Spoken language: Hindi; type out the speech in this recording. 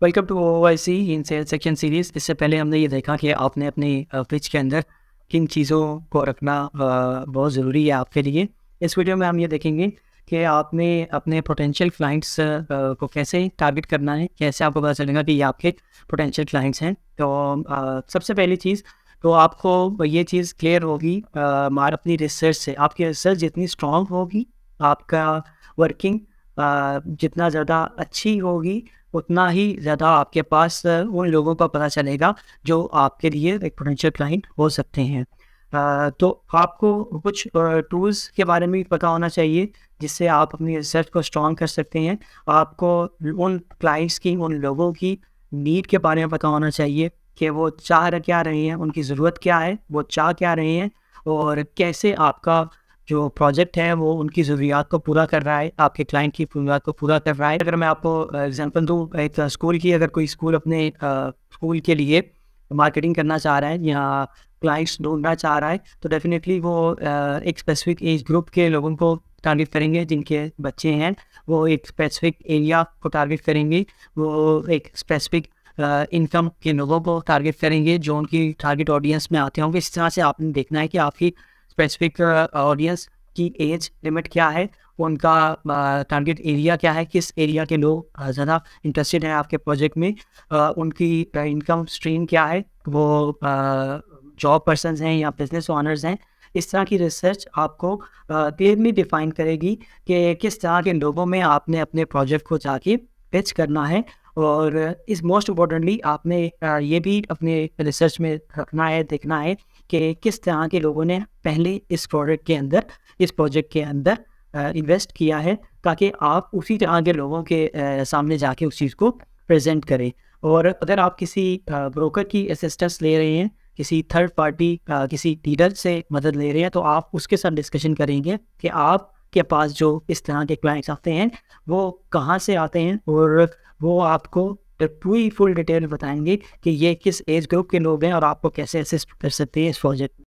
Welcome to OYC in sales section series. इससे पहले हमने ये देखा कि आपने अपनी पिच के अंदर किन चीज़ों को रखना बहुत ज़रूरी है आपके लिए। इस वीडियो में हम ये देखेंगे कि आपने अपने पोटेंशियल क्लाइंट्स को कैसे टारगेट करना है, कैसे आपको पता चलेगा कि ये आपके पोटेंशियल क्लाइंट्स हैं। तो सबसे पहली चीज़ तो आपको ये चीज़ क्लियर होगी मार अपनी रिसर्च से। आपकी रिसर्च जितनी स्ट्रॉन्ग होगी, आपका वर्किंग जितना ज़्यादा अच्छी होगी, उतना ही ज़्यादा आपके पास उन लोगों का पता चलेगा जो आपके लिए एक पोटेंशियल क्लाइंट हो सकते हैं। तो आपको कुछ टूल्स के बारे में भी पता होना चाहिए जिससे आप अपनी रिसर्च को स्ट्रॉन्ग कर सकते हैं। आपको उन क्लाइंट्स की, उन लोगों की नीड के बारे में पता होना चाहिए कि वो चाह क्या रहे हैं, उनकी ज़रूरत क्या है, वो चाह क्या रहे हैं और कैसे आपका जो प्रोजेक्ट है वो उनकी ज़रूरियात को पूरा कर रहा है, आपके क्लाइंट की ज़रूरियात को पूरा कर रहा है। अगर मैं आपको एग्जांपल दूँ एक स्कूल की, अगर कोई स्कूल अपने स्कूल के लिए मार्केटिंग करना चाह रहा है या क्लाइंट्स ढूँढना चाह रहा है, तो डेफ़िनेटली वो एक स्पेसिफ़िक एज ग्रुप के लोगों को टारगेट करेंगे जिनके बच्चे हैं। वो एक स्पेसिफ़िक एरिया को टारगेट करेंगे, वो एक स्पेसिफ़िक इनकम के लोगों को टारगेट करेंगे जो उनकी टारगेट ऑडियंस में आते होंगे। इस तरह से आपने देखना है कि आपकी स्पेसिफिक ऑडियंस की एज लिमिट क्या है, उनका टारगेट एरिया क्या है, किस एरिया के लोग ज़्यादा इंटरेस्टेड हैं आपके प्रोजेक्ट में, उनकी इनकम स्ट्रीम क्या है, वो जॉब पर्सन्स हैं या बिजनेस ओनर्स हैं। इस तरह की रिसर्च आपको क्लियरली डिफाइन करेगी कि किस तरह के लोगों में आपने अपने प्रोजेक्ट को जाके पिच करना है। और इस मोस्ट इम्पोर्टेंटली आपने ये भी अपने रिसर्च में रखना है, देखना है कि किस तरह के लोगों ने पहले इस प्रोजेक्ट के अंदर इन्वेस्ट किया है, ताकि आप उसी तरह के लोगों के सामने जाके उस चीज़ को प्रेजेंट करें। और अगर आप किसी ब्रोकर की असिस्टेंस ले रहे हैं, किसी थर्ड पार्टी किसी डीलर से मदद ले रहे हैं, तो आप उसके साथ डिस्कशन करेंगे कि आपके पास जो इस तरह के क्लाइंट्स आते हैं वो कहाँ से आते हैं, और वो आपको पूरी फुल डिटेल बताएंगे कि ये किस एज ग्रुप के लोग हैं और आपको कैसे असिस्ट कर सकते हैं इस प्रोजेक्ट में।